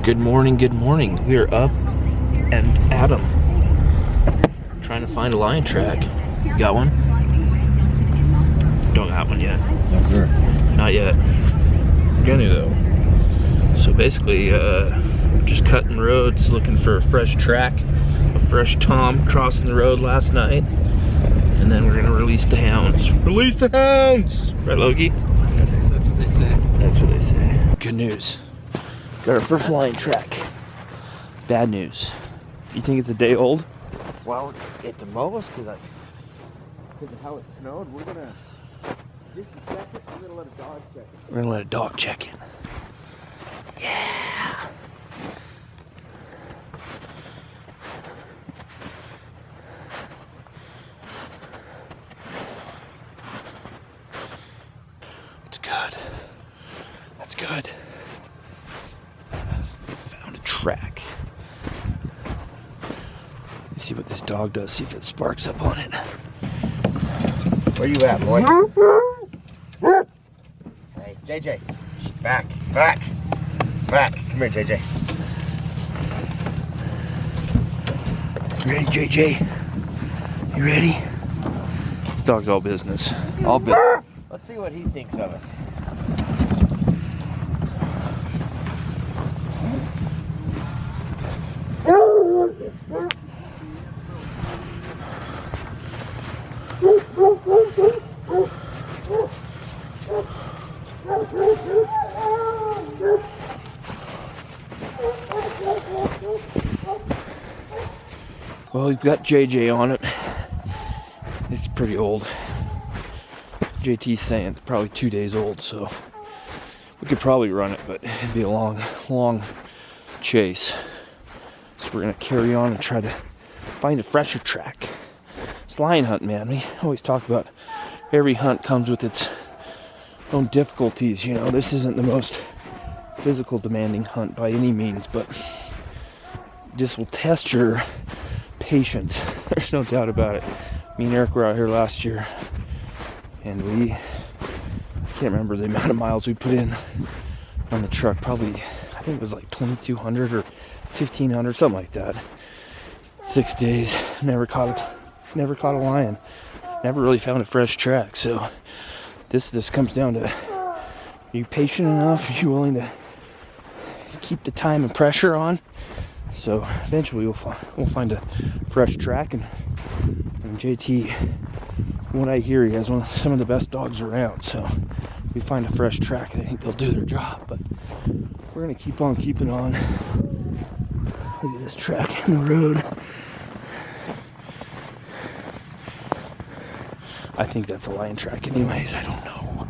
Good morning, good morning. We are up and at 'em. Trying to find a lion track. You got one? Don't got one yet. Not sure. Not yet. Gonna though. So basically, just cutting roads, looking for a fresh track. A fresh tom crossing the road last night. And then we're gonna release the hounds. Release the hounds! Right, Loki? That's what they say. That's what they say. Good news. Got our first lion track. Bad news. You think it's a day old? Well, at the most, because of how it snowed, we're gonna just check it. I'm gonna let a dog check it. We're gonna let a dog check it. Yeah. That's good. That's good. Found a track. Let's see what this dog does, see if it sparks up on it. Where you at, boy? Hey, JJ. Back. Come here, JJ. You ready, JJ? You ready? This dog's all business. All business. Let's see what he thinks of it. Well, we've got JJ on it. It's pretty old. JT's saying it's probably 2 days old, so we could probably run it, but it'd be a long chase. So we're gonna carry on and try to find a fresher track. It's lion hunt, man. We always talk about every hunt comes with its own difficulties. You know, this isn't the most physical demanding hunt by any means, but this will test your patience. There's no doubt about it. Me and Eric were out here last year, and I can't remember the amount of miles we put in on the truck. Probably, I think it was like 2,200 or 1,500, something like that. 6 days, never caught a lion. Never really found a fresh track. So this comes down to, are you patient enough? Are you willing to keep the time and pressure on? So eventually we'll find a fresh track, and JT, from what I hear, he has some of the best dogs around. So if we find a fresh track, I think they'll do their job. But we're gonna keep on keeping on. Look at this track in the road. I think that's a lion track anyways, I don't know.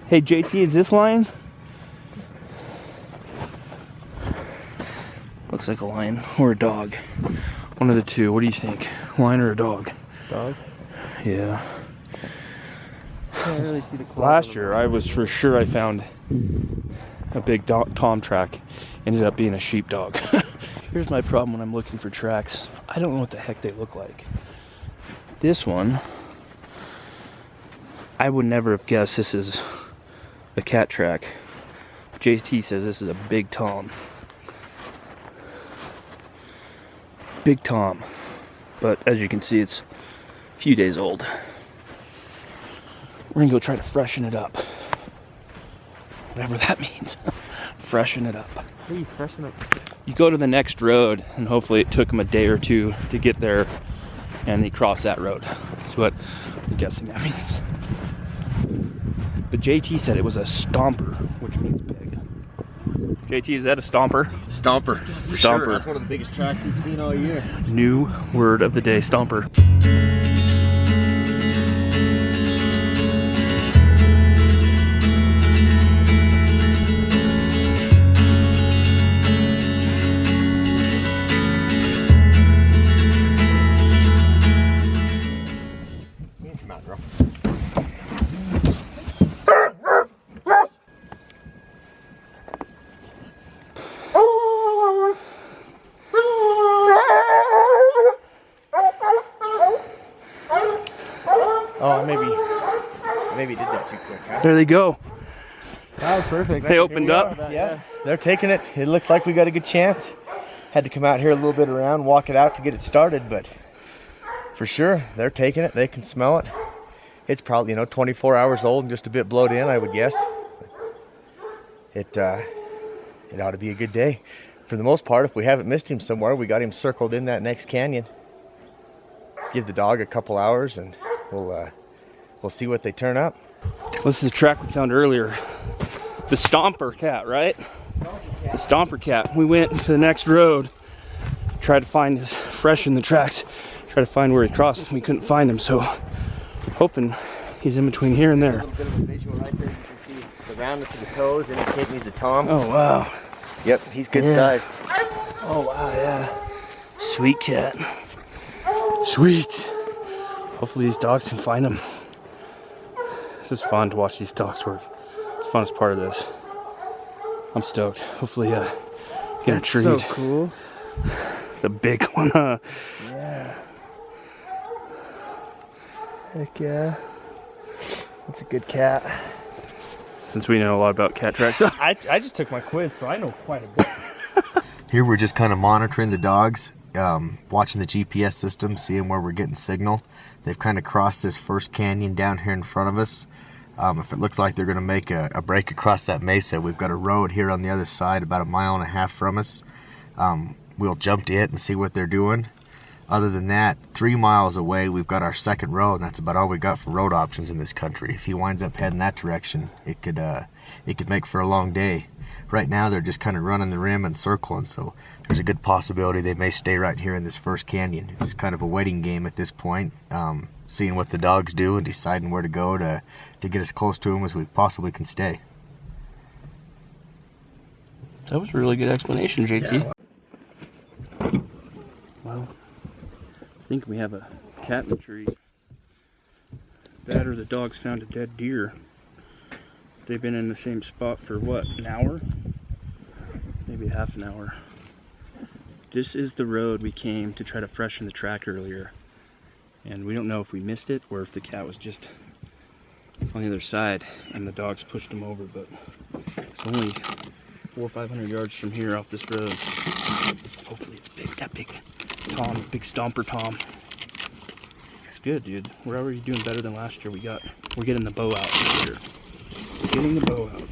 Hey JT, is this lion? Looks like a lion or a dog. One of the two. What do you think? Lion or a dog? Dog? Yeah. Can't really see the Last year, I was for sure I found a big tom track. Ended up being a sheepdog. Here's my problem when I'm looking for tracks. I don't know what the heck they look like. This one, I would never have guessed this is a cat track. JT says this is a big tom. Big tom. But as you can see, it's a few days old. We're gonna go try to freshen it up. Whatever that means. Freshen it up. How do you freshen up? You go to the next road, and hopefully it took him a day or two to get there, and he crossed that road. That's what I'm guessing that means. But JT said it was a stomper, which means big. JT, is that a stomper? Stomper. Stomper. Sure. That's one of the biggest tracks we've seen all year. New word of the day, stomper. Come out, girl. Oh, maybe did that too quick, huh? There they go. That was perfect. They opened up. Yeah, they're taking it. It looks like we got a good chance. Had to come out here a little bit around, walk it out to get it started, but for sure, they're taking it. They can smell it. It's probably, 24 hours old and just a bit blowed in, I would guess. It ought to be a good day. For the most part, if we haven't missed him somewhere, we got him circled in that next canyon. Give the dog a couple hours and we'll see what they turn up. This is a track we found earlier. The Stomper cat, right? The Stomper cat. We went to the next road, tried to find his fresh in the tracks, tried to find where he crossed. We couldn't find him, so hoping he's in between here and there. A little bit of a visual right there. You can see the roundness of the toes, and he's a tom. Oh wow. Yep, he's good sized. Oh wow, yeah. Sweet cat. Sweet. Hopefully these dogs can find him. This is fun to watch these dogs work. It's the funnest part of this. I'm stoked. Hopefully get a treat. So cool. It's a big one, huh? Yeah. Heck yeah. That's a good cat. Since we know a lot about cat tracks. I just took my quiz, so I know quite a bit. Here we're just kind of monitoring the dogs, watching the GPS system, seeing where we're getting signal. They've kind of crossed this first canyon down here in front of us. If it looks like they're going to make a break across that mesa, we've got a road here on the other side about 1.5 miles from us. We'll jump to it and see what they're doing. Other than that, 3 miles away, we've got our second road, and that's about all we got for road options in this country. If he winds up heading that direction, it could make for a long day. Right now, they're just kind of running the rim and circling, so there's a good possibility they may stay right here in this first canyon. It's just kind of a waiting game at this point, seeing what the dogs do and deciding where to go to get as close to them as we possibly can stay. That was a really good explanation, JT. Yeah. Well, I think we have a cat in the tree. That or the dogs found a dead deer. They've been in the same spot for what, an hour? Maybe half an hour. This is the road we came to try to freshen the track earlier. And we don't know if we missed it or if the cat was just on the other side and the dogs pushed him over, but it's only 400 or 500 yards from here off this road. Hopefully it's big, that big Tom, big Stomper Tom. It's good, dude. We're already doing better than last year. We're getting the bow out this year. We're getting the bow out.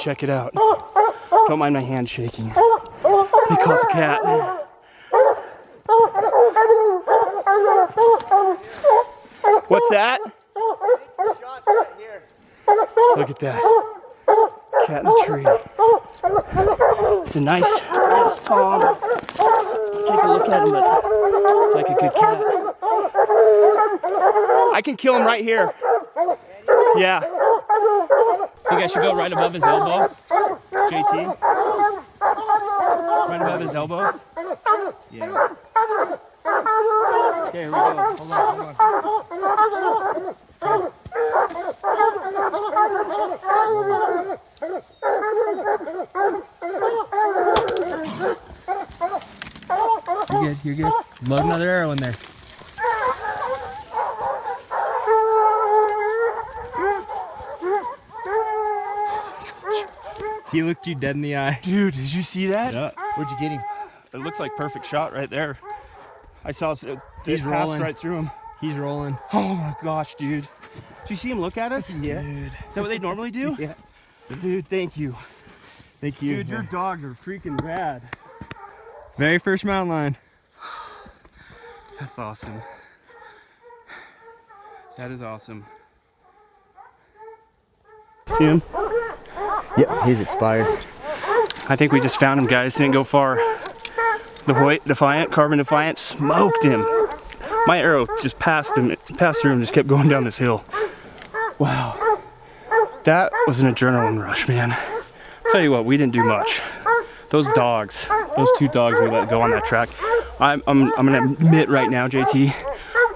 Check it out. Don't mind my hand shaking. They caught the cat. What's that? Look at that. Cat in the tree. It's a nice Tom. Take a look at him, but it's like a good cat. I can kill him right here. Yeah. Think I should go right above his elbow? JT? Right above his elbow? Yeah. Okay, here we go. Hold on. You're good. Load another arrow in there. He looked you dead in the eye. Dude, did you see that? Yeah. Where'd you get him? It looked like perfect shot right there. I saw it He's passed rolling. right through him. He's rolling. Oh my gosh, dude. Did you see him look at us? Yeah. Dude. Is that what they normally do? Yeah. Dude, thank you. Thank you. Dude, your dogs are freaking rad. Very first mountain lion. That's awesome. That is awesome. See him? Yep, he's expired. I think we just found him, guys. Didn't go far. The white Defiant, Carbon Defiant, smoked him. My arrow just passed through him, just kept going down this hill. Wow. That was an adrenaline rush, man. I'll tell you what, we didn't do much. Those dogs, those 2 dogs we let go on that track. I'm gonna admit right now, JT,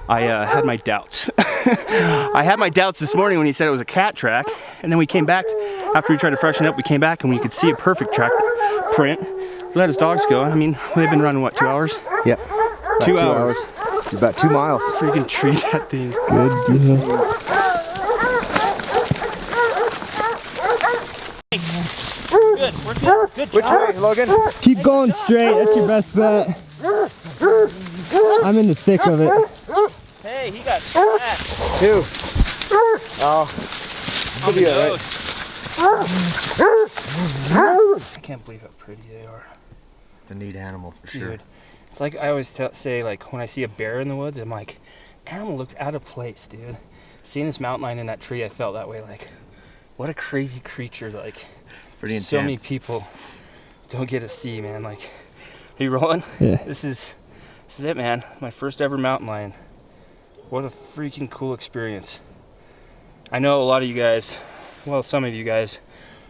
I had my doubts. I had my doubts this morning when he said it was a cat track, and then we came back, after we tried to freshen up, we came back and we could see a perfect track print. We let his dogs go. I mean, they've been running, what, 2 hours? Yep. 2 hours. About 2 miles. Freaking tree that thing. Good deal. Good, we're good. Good Which job. way, Logan? Keep going straight. That's your best bet. I'm in the thick of it. Hey, he got smacked. 2. Oh. On the nose. I can't believe how pretty they are. It's a neat animal for sure. Dude, it's like I always say, like when I see a bear in the woods, I'm like, animal looks out of place, dude. Seeing this mountain lion in that tree, I felt that way. Like, what a crazy creature! Like, Pretty intense. so many people don't get to see, man. Like, are you rolling? Yeah. This is it, man. My first ever mountain lion. What a freaking cool experience. I know a lot of you guys, well, some of you guys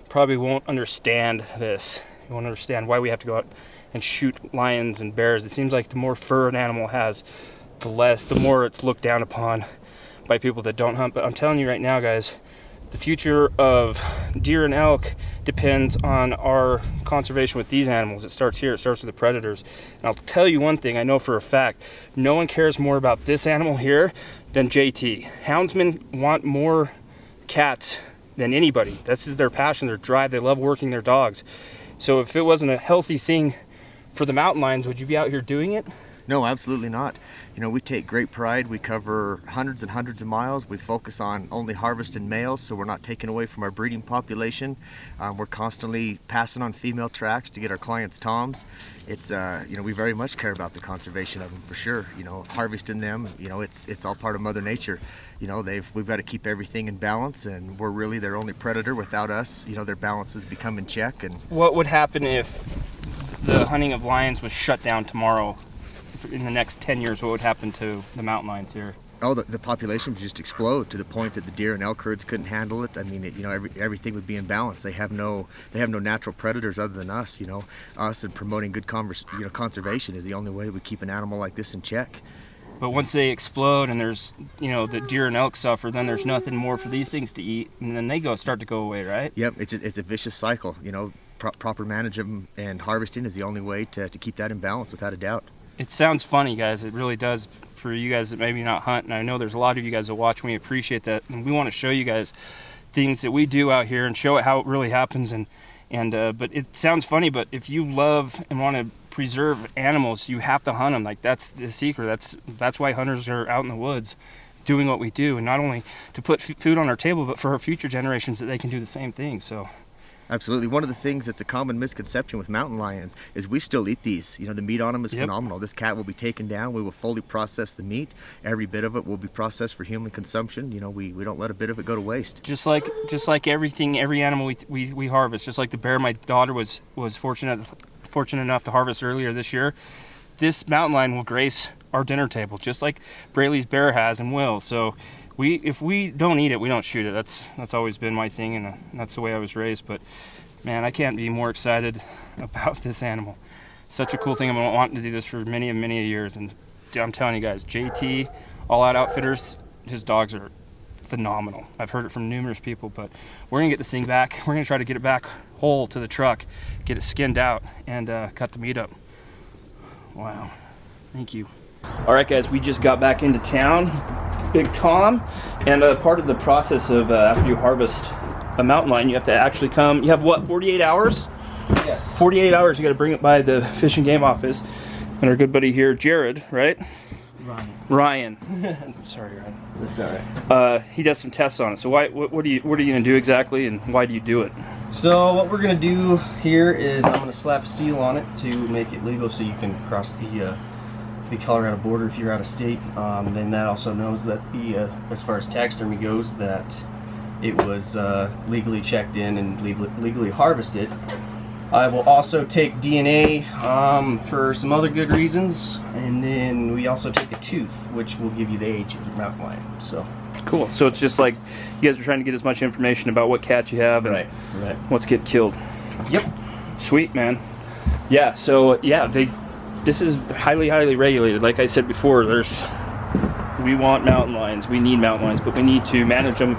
probably won't understand this. You won't understand why we have to go out and shoot lions and bears. It seems like the more fur an animal has, the more it's looked down upon by people that don't hunt. But I'm telling you right now, guys, the future of deer and elk depends on our conservation with these animals. It starts here. It starts with the predators. And I'll tell you one thing I know for a fact. No one cares more about this animal here than JT. Houndsmen want more cats than anybody. This is their passion, their drive. They love working their dogs. So if it wasn't a healthy thing for the mountain lions, would you be out here doing it? No, absolutely not. You know, we take great pride. We cover hundreds and hundreds of miles. We focus on only harvesting males, so we're not taking away from our breeding population. We're constantly passing on female tracks to get our clients toms. It's, you know, we very much care about the conservation of them for sure. You know, harvesting them, you know, it's all part of Mother Nature. You know, we've got to keep everything in balance, and we're really their only predator. Without us, you know, their balances become in check. And what would happen if the hunting of lions was shut down tomorrow? In the next 10 years, what would happen to the mountain lions here? Oh, the population would just explode to the point that the deer and elk herds couldn't handle it. I mean, you know, everything would be in balance. They have no natural predators other than us. You know, us and promoting good conservation is the only way we keep an animal like this in check. But once they explode and there's, you know, the deer and elk suffer, then there's nothing more for these things to eat, and then they start to go away, right? Yep, it's a vicious cycle. You know, proper management and harvesting is the only way to keep that in balance, without a doubt. It sounds funny, guys. It really does for you guys that maybe not hunt. And I know there's a lot of you guys that watch, and we appreciate that. And we want to show you guys things that we do out here and show it how it really happens. But it sounds funny, but if you love and want to preserve animals, you have to hunt them. Like, that's the secret. That's why hunters are out in the woods doing what we do. And not only to put food on our table, but for our future generations that they can do the same thing. So. Absolutely. One of the things that's a common misconception with mountain lions is we still eat these. You know, the meat on them is phenomenal. This cat will be taken down. We will fully process the meat. Every bit of it will be processed for human consumption. You know, we don't let a bit of it go to waste. Just like everything, every animal we harvest. Just like the bear my daughter was fortunate enough to harvest earlier this year. This mountain lion will grace our dinner table, just like Braley's bear has and will. So if we don't eat it, we don't shoot it. That's always been my thing, and that's the way I was raised. But man, I can't be more excited about this animal. Such a cool thing. I've been wanting to do this for many years, and I'm telling you guys, JT, All Out Outfitters, his dogs are phenomenal. I've heard it from numerous people, but we're gonna get this thing back. We're gonna try to get it back whole to the truck, get it skinned out, and cut the meat up. Wow, thank you. All right, guys, we just got back into town. Big Tom, and part of the process of after you harvest a mountain lion, you have to actually come. You have what, 48 hours? Yes. 48 hours. You got to bring it by the Fish and Game office, and our good buddy here, Jared, right? Ryan. Sorry, Ryan. That's all right. He does some tests on it. So what are you gonna do exactly, and why do you do it? So what we're gonna do here is I'm gonna slap a seal on it to make it legal, so you can cross the Colorado border if you're out of state. Then that also knows that as far as taxidermy goes, that it was legally checked in and legally harvested. I will also take DNA for some other good reasons, and then we also take a tooth, which will give you the age of your mountain lion. So Cool. So it's just like you guys are trying to get as much information about what cats you have and right. what's getting killed. Yep. Sweet, man. Yeah. So yeah, this is highly regulated. Like I said before, we want mountain lions. We need mountain lions, but we need to manage them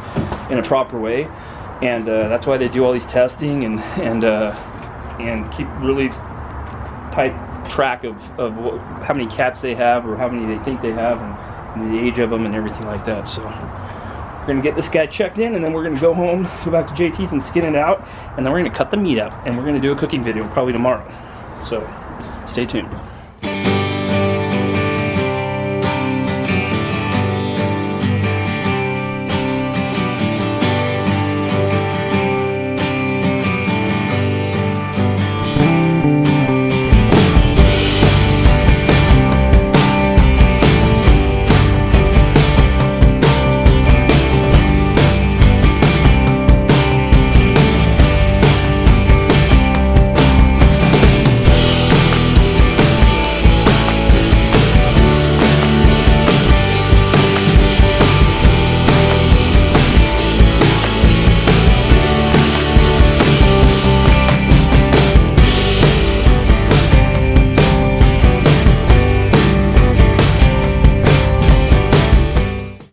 in a proper way, and that's why they do all these testing and keep really tight track of how many cats they have or how many they think they have and the age of them and everything like that. So we're gonna get this guy checked in, and then we're gonna go home, go back to JT's and skin it out, and then we're gonna cut the meat out, and we're gonna do a cooking video probably tomorrow. So stay tuned.